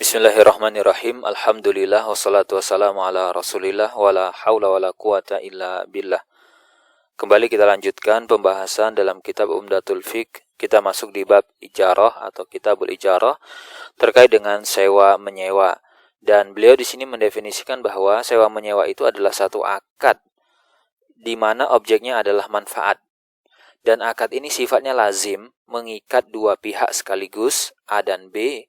Bismillahirrahmanirrahim. Alhamdulillah wassalatu wassalamu ala Rasulillah wala haula wala quwata illa billah. Kembali kita lanjutkan pembahasan dalam kitab Umdatul Fiqh. Kita masuk di bab ijarah atau kitabul ijarah terkait dengan sewa menyewa. Dan beliau di sini mendefinisikan bahwa sewa menyewa itu adalah satu akad di mana objeknya adalah manfaat. Dan akad ini sifatnya lazim, mengikat dua pihak sekaligus, A dan B,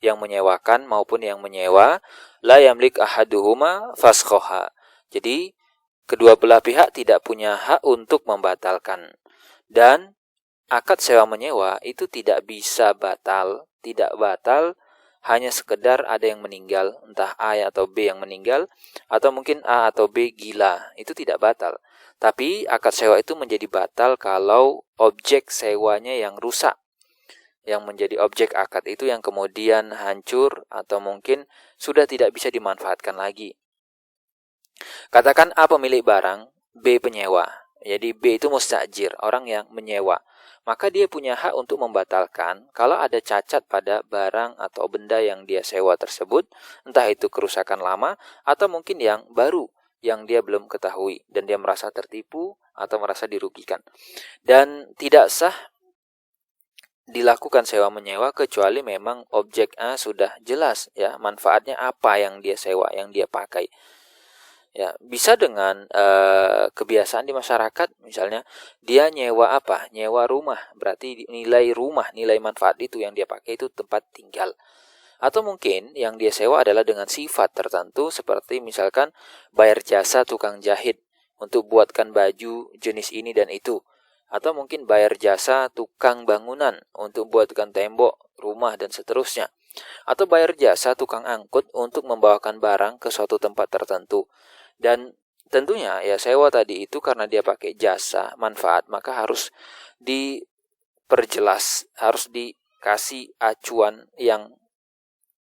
yang menyewakan maupun yang menyewa, la yamlik ahaduhuma fasqaha. Jadi kedua belah pihak tidak punya hak untuk membatalkan. Dan akad sewa menyewa itu tidak bisa batal, tidak batal hanya sekedar ada yang meninggal, entah A atau B yang meninggal, atau mungkin A atau B gila, itu tidak batal. Tapi akad sewa itu menjadi batal kalau objek sewanya yang rusak, yang menjadi objek akad itu yang kemudian hancur atau mungkin sudah tidak bisa dimanfaatkan lagi. Katakan A pemilik barang, B penyewa. Jadi B itu mustajir, orang yang menyewa. Maka dia punya hak untuk membatalkan kalau ada cacat pada barang atau benda yang dia sewa tersebut, entah itu kerusakan lama atau mungkin yang baru yang dia belum ketahui dan dia merasa tertipu atau merasa dirugikan. Dan tidak sah dilakukan sewa menyewa kecuali memang objek A sudah jelas ya manfaatnya apa yang dia sewa, yang dia pakai. Ya, bisa dengan kebiasaan di masyarakat, misalnya dia nyewa apa? Nyewa rumah, berarti nilai rumah, nilai manfaat itu yang dia pakai itu tempat tinggal. Atau mungkin yang dia sewa adalah dengan sifat tertentu seperti misalkan bayar jasa tukang jahit untuk buatkan baju jenis ini dan itu. Atau mungkin bayar jasa tukang bangunan untuk buatkan tembok, rumah, dan seterusnya. Atau bayar jasa tukang angkut untuk membawakan barang ke suatu tempat tertentu. Dan tentunya ya sewa tadi itu karena dia pakai jasa, manfaat, maka harus diperjelas, harus dikasih acuan yang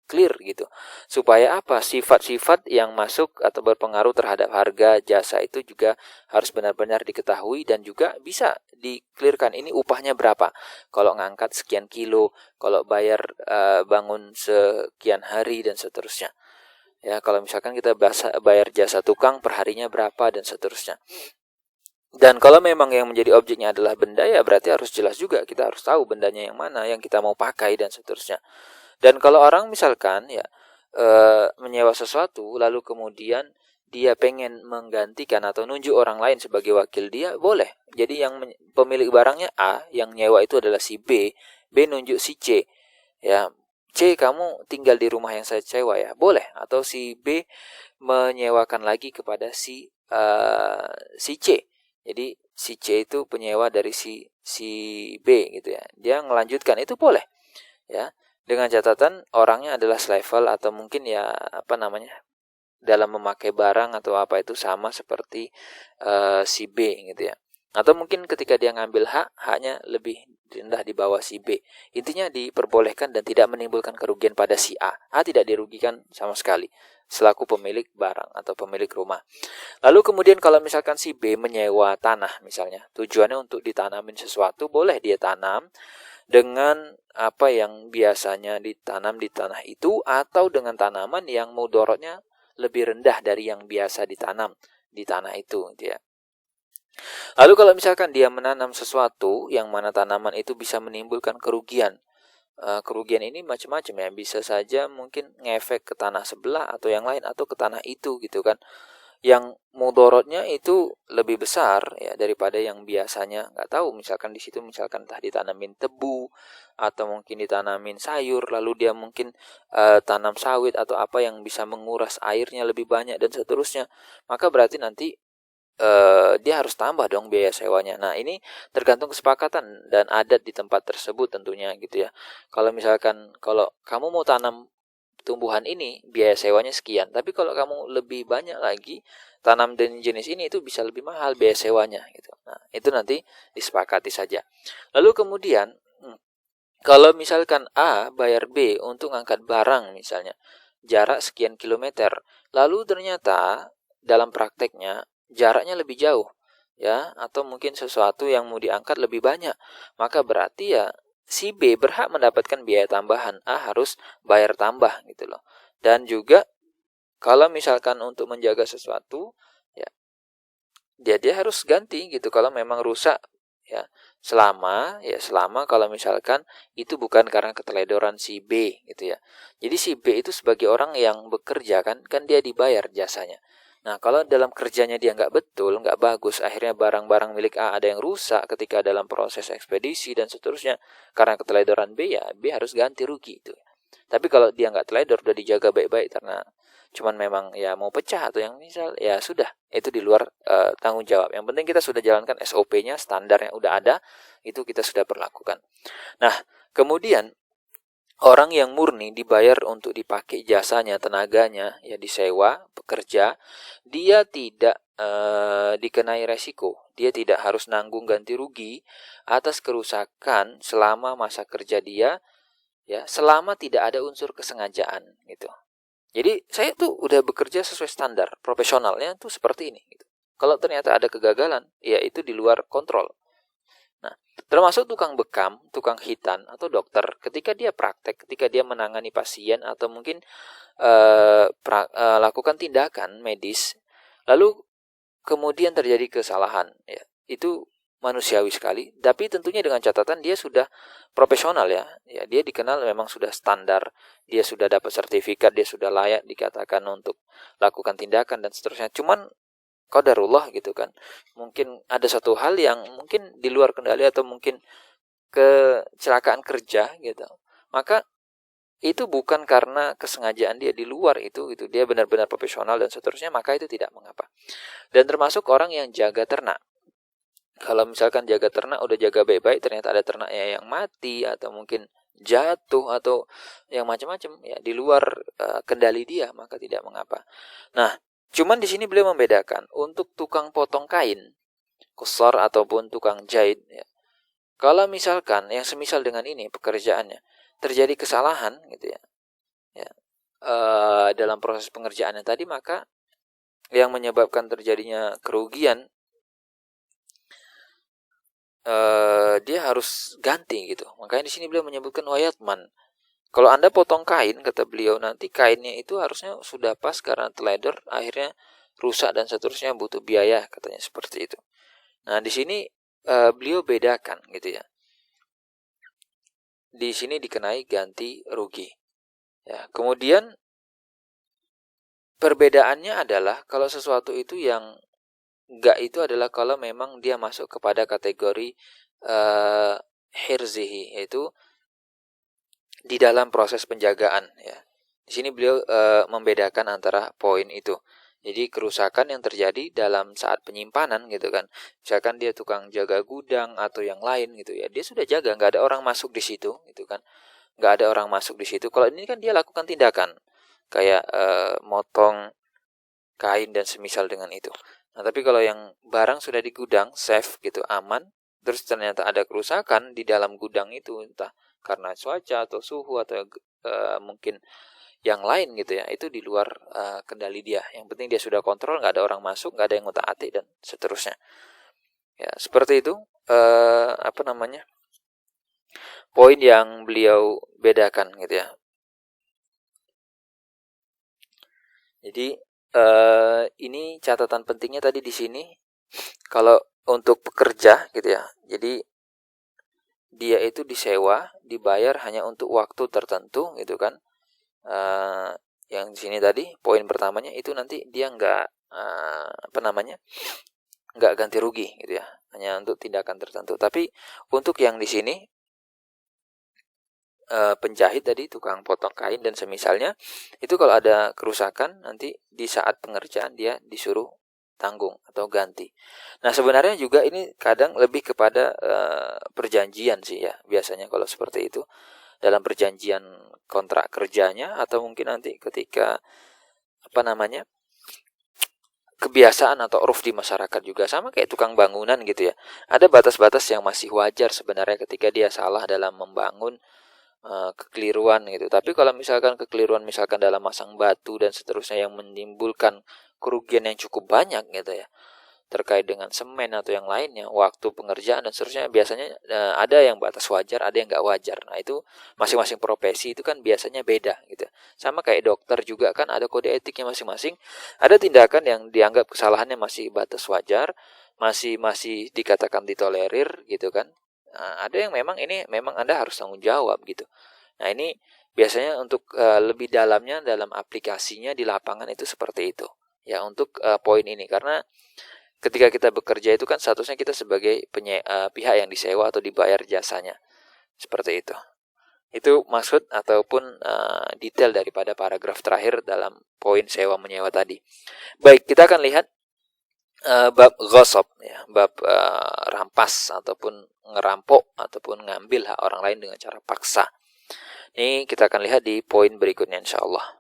clear gitu. Supaya apa? Sifat-sifat yang masuk atau berpengaruh terhadap harga jasa itu juga harus benar-benar diketahui dan juga bisa di-clearkan ini upahnya berapa. Kalau ngangkat sekian kilo, kalau bayar bangun sekian hari dan seterusnya. Ya, kalau misalkan kita bayar jasa tukang perharinya berapa dan seterusnya. Dan kalau memang yang menjadi objeknya adalah benda ya berarti harus jelas juga. Kita harus tahu bendanya yang mana yang kita mau pakai dan seterusnya. Dan kalau orang misalkan ya menyewa sesuatu lalu kemudian dia pengen menggantikan atau nunjuk orang lain sebagai wakil dia, boleh. Jadi yang pemilik barangnya A, yang nyewa itu adalah si B, B nunjuk si C. Ya, C kamu tinggal di rumah yang saya sewa ya, boleh. Atau si B menyewakan lagi kepada si C. Jadi si C itu penyewa dari si B gitu ya. Dia melanjutkan itu boleh. Ya. Dengan catatan orangnya adalah selevel atau mungkin ya dalam memakai barang atau apa itu sama seperti si B gitu ya. Atau mungkin ketika dia ngambil haknya lebih rendah di bawah si B. Intinya diperbolehkan dan tidak menimbulkan kerugian pada si A. A tidak dirugikan sama sekali selaku pemilik barang atau pemilik rumah. Lalu kemudian kalau misalkan si B menyewa tanah misalnya, tujuannya untuk ditanamin sesuatu, boleh dia tanam dengan apa yang biasanya ditanam di tanah itu atau dengan tanaman yang mudorotnya lebih rendah dari yang biasa ditanam di tanah itu gitu ya. Lalu kalau misalkan dia menanam sesuatu yang mana tanaman itu bisa menimbulkan kerugian. Kerugian ini macam-macam ya, bisa saja mungkin ngefek ke tanah sebelah atau yang lain atau ke tanah itu gitu kan. Yang mudorotnya itu lebih besar ya daripada yang biasanya. Nggak tahu misalkan di situ misalkan entah ditanamin tebu atau mungkin ditanamin sayur, lalu dia mungkin tanam sawit atau apa yang bisa menguras airnya lebih banyak dan seterusnya, maka berarti nanti dia harus tambah dong biaya sewanya. Nah ini tergantung kesepakatan dan adat di tempat tersebut tentunya gitu ya. Kalau misalkan kalau kamu mau tanam tumbuhan ini biaya sewanya sekian, tapi kalau kamu lebih banyak lagi tanam dan jenis ini itu bisa lebih mahal biaya sewanya gitu. Nah, itu nanti disepakati saja. Lalu kemudian kalau misalkan A bayar B untuk ngangkat barang misalnya jarak sekian kilometer, lalu ternyata dalam prakteknya jaraknya lebih jauh ya, atau mungkin sesuatu yang mau diangkat lebih banyak, maka berarti ya si B berhak mendapatkan biaya tambahan, A harus bayar tambah gitu loh. Dan juga kalau misalkan untuk menjaga sesuatu, ya dia harus ganti gitu kalau memang rusak, ya. Selama kalau misalkan itu bukan karena keteledoran si B gitu ya. Jadi si B itu sebagai orang yang bekerja kan dia dibayar jasanya. Nah, kalau dalam kerjanya dia nggak betul, nggak bagus, akhirnya barang-barang milik A ada yang rusak ketika dalam proses ekspedisi dan seterusnya, karena keteledoran B, ya B harus ganti rugi itu. Tapi kalau dia nggak teledor, udah dijaga baik-baik karena cuman memang ya mau pecah atau yang misal, ya sudah, itu di luar tanggung jawab. Yang penting kita sudah jalankan SOP-nya, standarnya udah ada, itu kita sudah perlakukan. Nah, kemudian orang yang murni dibayar untuk dipakai jasanya, tenaganya, ya disewa, bekerja, dia tidak dikenai resiko. Dia tidak harus nanggung ganti rugi atas kerusakan selama masa kerja dia, ya, selama tidak ada unsur kesengajaan gitu. Jadi saya tuh udah bekerja sesuai standar, profesionalnya tuh seperti ini gitu. Kalau ternyata ada kegagalan, ya itu di luar kontrol. Nah, termasuk tukang bekam, tukang hitan, atau dokter, ketika dia praktek, ketika dia menangani pasien, atau mungkin lakukan tindakan medis, lalu kemudian terjadi kesalahan, ya, itu manusiawi sekali, tapi tentunya dengan catatan dia sudah profesional ya, dia dikenal memang sudah standar, dia sudah dapat sertifikat, dia sudah layak dikatakan untuk lakukan tindakan dan seterusnya. Cuman qadarullah gitu kan, mungkin ada satu hal yang mungkin di luar kendali atau mungkin kecelakaan kerja gitu, maka itu bukan karena kesengajaan dia di luar itu dia benar-benar profesional dan seterusnya, maka itu tidak mengapa. Dan termasuk orang yang jaga ternak. Kalau misalkan jaga ternak udah jaga baik-baik, ternyata ada ternaknya yang mati atau mungkin jatuh atau yang macam-macam, ya di luar kendali dia, maka tidak mengapa. Nah, cuman di sini beliau membedakan untuk tukang potong kain, kusar ataupun tukang jahit, ya. Kalau misalkan yang semisal dengan ini pekerjaannya terjadi kesalahan gitu ya, dalam proses pengerjaannya tadi, maka yang menyebabkan terjadinya kerugian, dia harus ganti gitu. Makanya di sini beliau menyebutkan wayatman. Kalau Anda potong kain, kata beliau, nanti kainnya itu harusnya sudah pas karena teledor, akhirnya rusak dan seterusnya, butuh biaya, katanya seperti itu. Nah, di sini beliau bedakan gitu ya. Di sini dikenai ganti rugi. Ya, kemudian perbedaannya adalah kalau sesuatu itu yang enggak itu adalah kalau memang dia masuk kepada kategori hirzihi, yaitu di dalam proses penjagaan ya. Di sini beliau membedakan antara poin itu. Jadi kerusakan yang terjadi dalam saat penyimpanan gitu kan. Misalkan dia tukang jaga gudang atau yang lain gitu ya. Dia sudah jaga, nggak ada orang masuk di situ gitu kan. Nggak ada orang masuk di situ. Kalau ini kan dia lakukan tindakan kayak motong kain dan semisal dengan itu. Nah, tapi kalau yang barang sudah di gudang, safe gitu, aman, terus ternyata ada kerusakan di dalam gudang itu, entah karena cuaca atau suhu atau mungkin yang lain gitu ya, itu di luar kendali dia. Yang penting dia sudah kontrol, nggak ada orang masuk, nggak ada yang ngutak-atik dan seterusnya. Ya, seperti itu poin yang beliau bedakan gitu ya. Jadi ini catatan pentingnya tadi di sini. Kalau untuk pekerja gitu ya, jadi dia itu disewa, dibayar hanya untuk waktu tertentu gitu kan. Yang di sini tadi poin pertamanya itu nanti dia nggak nggak ganti rugi gitu ya, hanya untuk tindakan tertentu. Tapi untuk yang di sini penjahit tadi, tukang potong kain dan semisalnya, itu kalau ada kerusakan nanti di saat pengerjaan dia disuruh tanggung atau ganti. Nah, sebenarnya juga ini kadang lebih kepada perjanjian sih ya, biasanya kalau seperti itu dalam perjanjian kontrak kerjanya, atau mungkin nanti ketika kebiasaan atau uruf di masyarakat juga, sama kayak tukang bangunan gitu ya. Ada batas-batas yang masih wajar sebenarnya ketika dia salah dalam membangun, kekeliruan gitu. Tapi kalau misalkan kekeliruan misalkan dalam masang batu dan seterusnya yang menimbulkan kerugian yang cukup banyak gitu ya, terkait dengan semen atau yang lainnya, waktu pengerjaan dan seterusnya, biasanya ada yang batas wajar, ada yang nggak wajar. Nah itu masing-masing profesi itu kan biasanya beda gitu. Sama kayak dokter juga kan ada kode etiknya masing-masing. Ada tindakan yang dianggap kesalahannya masih batas wajar, masih dikatakan ditolerir gitu kan. Nah, ada yang memang ini memang Anda harus tanggung jawab gitu. Nah ini biasanya untuk lebih dalamnya dalam aplikasinya di lapangan itu seperti itu. Ya untuk poin ini, karena ketika kita bekerja itu kan seharusnya kita sebagai pihak yang disewa atau dibayar jasanya. Seperti itu. Itu maksud ataupun detail daripada paragraf terakhir dalam poin sewa menyewa tadi. Baik, kita akan lihat bab ghasab, ya, bab rampas ataupun ngerampok ataupun ngambil hak orang lain dengan cara paksa. Ini kita akan lihat di poin berikutnya insyaallah.